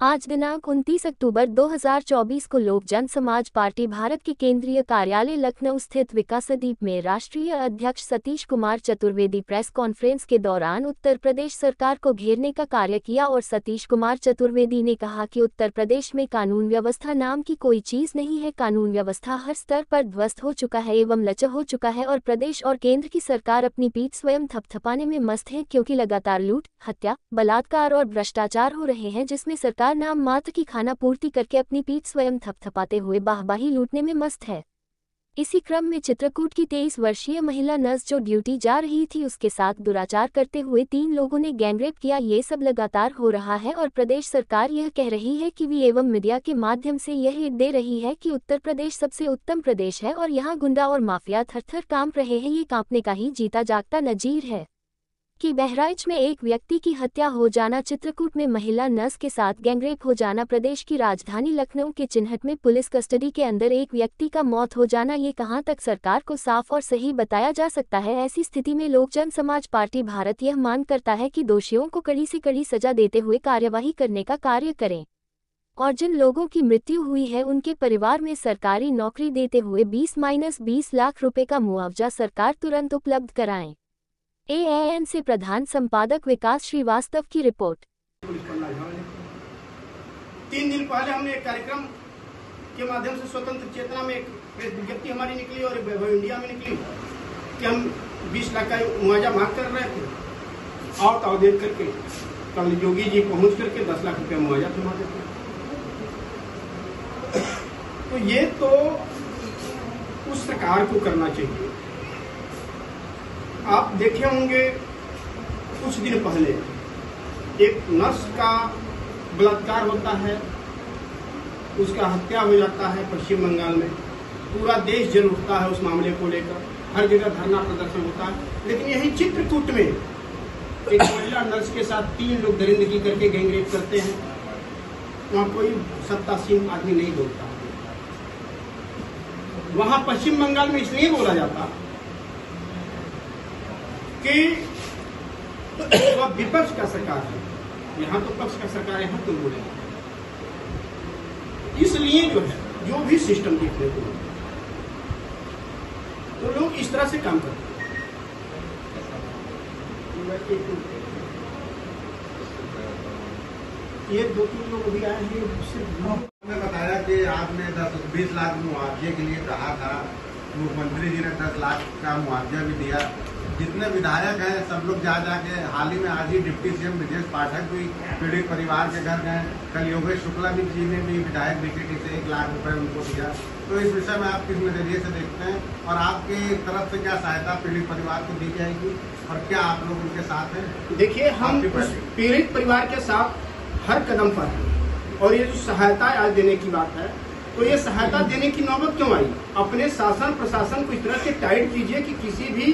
आज दिनांक 29 अक्टूबर 2024 को लोक जन समाज पार्टी भारत के केंद्रीय कार्यालय लखनऊ स्थित विकासदीप में राष्ट्रीय अध्यक्ष सतीश कुमार चतुर्वेदी प्रेस कॉन्फ्रेंस के दौरान उत्तर प्रदेश सरकार को घेरने का कार्य किया और सतीश कुमार चतुर्वेदी ने कहा कि उत्तर प्रदेश में कानून व्यवस्था नाम की कोई चीज नहीं है। कानून व्यवस्था हर स्तर पर ध्वस्त हो चुका है एवं लचर हो चुका है और प्रदेश और केंद्र की सरकार अपनी पीठ स्वयं थपथपाने में मस्त है, क्योंकि लगातार लूट, हत्या, बलात्कार और भ्रष्टाचार हो रहे हैं, जिसमें सरकार नाम मात्र की खाना पूर्ति करके अपनी पीठ स्वयं थपथपाते हुए बाहबाही लूटने में मस्त है। इसी क्रम में चित्रकूट की 23 वर्षीय महिला नर्स जो ड्यूटी जा रही थी उसके साथ दुराचार करते हुए 3 लोगों ने गैंगरेप किया। ये सब लगातार हो रहा है और प्रदेश सरकार यह कह रही है कि वी एवं मीडिया के माध्यम से यह हिट दे रही है कि उत्तर प्रदेश सबसे उत्तम प्रदेश है और यहाँ गुंडा और माफिया थर-थर कांप रहे हैं। ये कांपने का ही जीता जागता नजीर है कि बहराइच में एक व्यक्ति की हत्या हो जाना, चित्रकूट में महिला नर्स के साथ गैंगरेप हो जाना, प्रदेश की राजधानी लखनऊ के चिन्हट में पुलिस कस्टडी के अंदर एक व्यक्ति का मौत हो जाना, ये कहां तक सरकार को साफ और सही बताया जा सकता है। ऐसी स्थिति में लोक जन समाज पार्टी भारत यह मांग करता है कि दोषियों को कड़ी से कड़ी सजा देते हुए कार्यवाही करने का कार्य करें और जिन लोगों की मृत्यु हुई है उनके परिवार में सरकारी नौकरी देते हुए 20-20 लाख रुपए का मुआवजा सरकार तुरंत उपलब्ध कराएं। AAN से प्रधान संपादक विकास श्रीवास्तव की रिपोर्ट। 3 दिन पहले हमने एक कार्यक्रम के माध्यम से स्वतंत्र चेतना में एक विज्ञप्ति हमारी निकली और वैभव इंडिया में निकली कि हम 20 लाख का मुआवजा मांग कर रहे थे और ताव देख करके कल योगी जी पहुंच करके 10 लाख रुपया मुआवजा थमा देते। तो ये तो उस सरकार को करना चाहिए। आप देखे होंगे कुछ दिन पहले एक नर्स का बलात्कार होता है, उसका हत्या हो जाता है पश्चिम बंगाल में, पूरा देश जल उठता है उस मामले को लेकर, हर जगह धरना प्रदर्शन होता है। लेकिन यही चित्रकूट में एक महिला नर्स के साथ 3 लोग दरिंदगी करके गैंगरेप करते हैं, वहां कोई सत्तासीन आदमी नहीं बोलता। वहां पश्चिम बंगाल में इसलिए बोला जाता कि वह विपक्ष का सरकार है, यहाँ तो पक्ष का सरकार है, यहाँ तो बोले। इसलिए जो है जो भी सिस्टम देखने को तो लोग इस तरह से काम करते हैं। ये 2-3 लोग भी आए हैं, उसने बताया कि आपने 10-20 लाख मुआवजे के लिए कहा था, मुख्यमंत्री जी ने 10 लाख का मुआवजा भी दिया। जितने विधायक हैं सब लोग जा जाके, हाल ही में आज ही डिप्टी सीएम ब्रजेश पाठक भी पीड़ित परिवार के घर गए, कल योगेश शुक्ला जी ने भी विधायक बीकेटी से 1 लाख रुपए उनको दिया। तो इस विषय में आप किस नजरिए से देखते हैं और आपकी तरफ से क्या सहायता पीड़ित परिवार को दी जाएगी और क्या आप लोग उनके साथ हैं? देखिए, हम पीड़ित परिवार के साथ हर कदम पर हैं और ये जो सहायता आज देने की बात है, तो ये सहायता देने की नौबत क्यों आई? अपने शासन प्रशासन को इस तरह से टाइट कीजिए कि किसी भी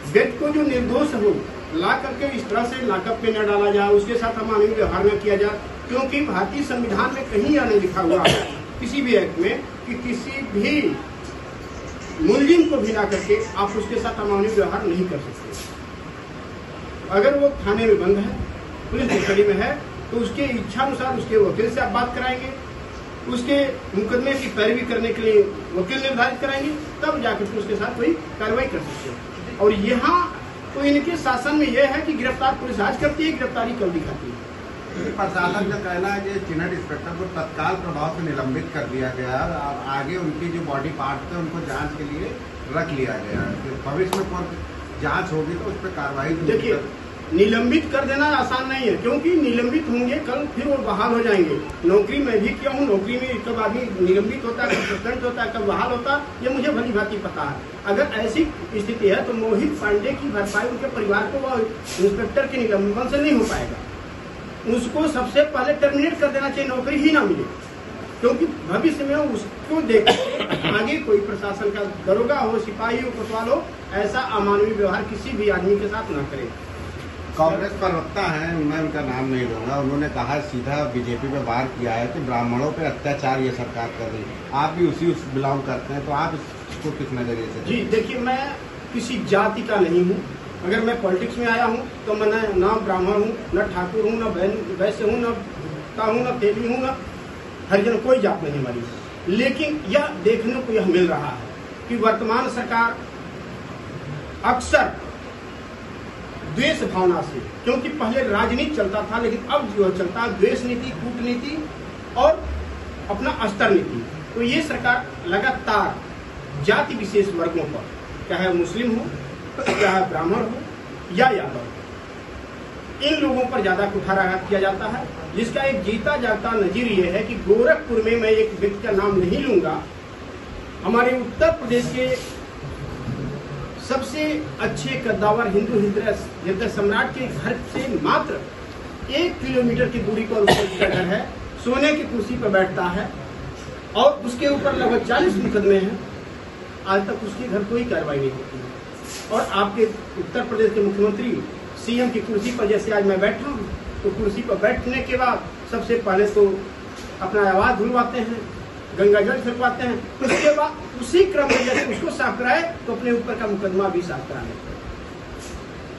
व्यक्ति को जो निर्दोष हो ला करके इस तरह से लॉकअप पे न डाला जाए, उसके साथ अमानवीय व्यवहार न किया जाए, क्योंकि भारतीय संविधान में कहीं यह नहीं लिखा हुआ है किसी भी एक्ट में कि किसी भी मुलजिम को भी ला करके आप उसके साथ अमानवीय व्यवहार नहीं कर सकते। अगर वो थाने में बंद है, पुलिस कस्टडी में है, तो उसके इच्छा अनुसार उसके वकील से आप बात कराएंगे, उसके मुकदमे की पैरवी करने के लिए वकील निर्धारित कराएंगे, तब जाकर उसके साथ कोई कार्रवाई कर सकते हैं। और यहाँ तो इनके शासन में यह है कि गिरफ्तार पुलिस आज करती है, गिरफ्तारी कल दिखाती है। प्रशासन का कहना है कि चिन्हट इंस्पेक्टर को तत्काल प्रभाव से निलंबित कर दिया गया और आगे उनकी जो बॉडी पार्ट थे उनको जांच के लिए रख लिया गया। भविष्य में कोई जांच होगी तो उस पर कार्रवाई। देखिए, निलंबित कर देना आसान नहीं है, क्योंकि निलंबित होंगे कल फिर वो बहाल हो जाएंगे। नौकरी मैं भी किया हूँ, नौकरी में कब आदमी निलंबित होता है, कब सस्पेंड होता है, कब बहाल होता है, ये मुझे भली भांति पता है। अगर ऐसी स्थिति है तो मोहित पांडे की भरपाई उनके परिवार को वह इंस्पेक्टर के निलंबन से नहीं हो पाएगा। उसको सबसे पहले टर्मिनेट कर देना चाहिए, नौकरी ही ना मिले, क्योंकि भविष्य में उसको देख आगे कोई प्रशासन का दरोगा हो, सिपाही हो, कोतवाल हो, ऐसा अमानवीय व्यवहार किसी भी आदमी के साथ न करे। कांग्रेस प्रवक्ता हैं, मैं उनका नाम नहीं लूंगा, उन्होंने कहा सीधा बीजेपी पे वार किया है कि ब्राह्मणों पे अत्याचार ये सरकार कर रही है। आप भी उसी बिलोंग करते हैं, तो आप इसको किस नजरिए से? जी देखिए, मैं किसी जाति का नहीं हूँ। अगर मैं पॉलिटिक्स में आया हूँ तो मैं न ब्राह्मण हूँ, न ठाकुर हूँ, न वैश्य हूँ, न कुत्ता हूँ, न तेली हूँ, न हरिजन, कोई जात नहीं हमारी। लेकिन यह देखने को यह मिल रहा है कि वर्तमान सरकार अक्सर द्वेष भावना से, क्योंकि पहले राजनीति चलता था, लेकिन अब जो चलता है द्वेष नीति, कूटनीति और अपना अस्त्र नीति। तो ये सरकार लगातार जाति विशेष वर्गों पर, चाहे मुस्लिम हो, चाहे ब्राह्मण हो या यादव, इन लोगों पर ज्यादा कुठाराघात किया जाता है, जिसका एक जीता जागता नजीर ये है कि गोरखपुर में, मैं एक व्यक्ति का नाम नहीं लूंगा, हमारे उत्तर प्रदेश के सबसे अच्छे कद्दावर हिंदू हृदय सम्राट के घर से मात्र 1 किलोमीटर की दूरी पर उसका घर है, सोने की कुर्सी पर बैठता है और उसके ऊपर लगभग 40 मुकदमे हैं। आज तक उसके घर कोई कार्रवाई नहीं होती है। और आपके उत्तर प्रदेश के मुख्यमंत्री सीएम की कुर्सी पर जैसे आज मैं बैठा हूँ, तो कुर्सी पर बैठने के बाद सबसे पहले तो अपना आवाज धुलवाते हैं, गंगा जल छिड़कवाते हैं, उसके बाद उसी क्रम में जैसे उसको साफ कराए तो अपने ऊपर का मुकदमा भी साफ करा लेते हैं।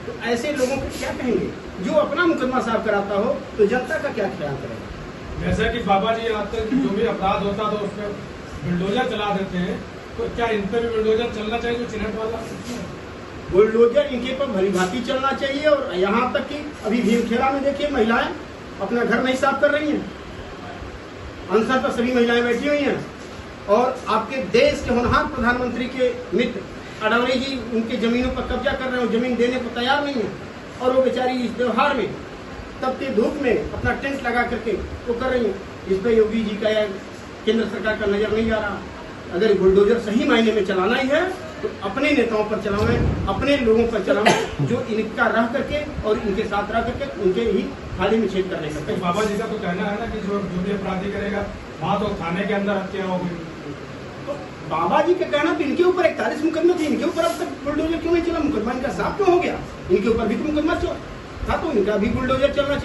तो ऐसे लोगों को क्या कहेंगे? जो अपना मुकदमा साफ कराता हो तो जनता का क्या ख्याल करेगा? जैसा कि बाबा जी आज तक जो भी अपराध होता तो उस पर बुलडोजर चला देते हैं, तो क्या इन पर भी बुलडोजर चलना चाहिए जो चिन्हट वाला? बुलडोजर इनके पर भली भांति चलना चाहिए। और यहाँ तक कि अभी भीमखेड़ा में देखिए महिलाएं अपना घर नहीं साफ कर रही हैं, अनशन पर सभी महिलाएं बैठी हुई हैं। और आपके देश के होनहार प्रधानमंत्री के मित्र अडवाणी जी उनके जमीनों पर कब्जा कर रहे हो, जमीन देने को तैयार नहीं है, और वो बेचारी इस त्योहार में तपती धूप में अपना टेंट लगा करके वो कर रही है। इस पर योगी जी का या केंद्र सरकार का नजर नहीं आ रहा। अगर बुलडोजर सही मायने में चलाना ही है तो अपने नेताओं पर चलावे, अपने लोगों पर चलावे, जो इनका रह करके और इनके साथ रह करके उनके ही थाली में छेद करने का। बाबा जी का तो कहना है ना कि जो भी अपराधी करेगा वहाँ तो थाने के अंदर हत्या होगी। तो बाबा जी का कहना तो इनके ऊपर 41 मुकदमे थे, इनके ऊपर अब तक बुलडोजर क्यों नहीं चला? मुकदमा इनका साफ क्यों हो गया? इनके ऊपर भी तो मुकदमा था, तो इनका भी बुलडोजर चलना चाहिए।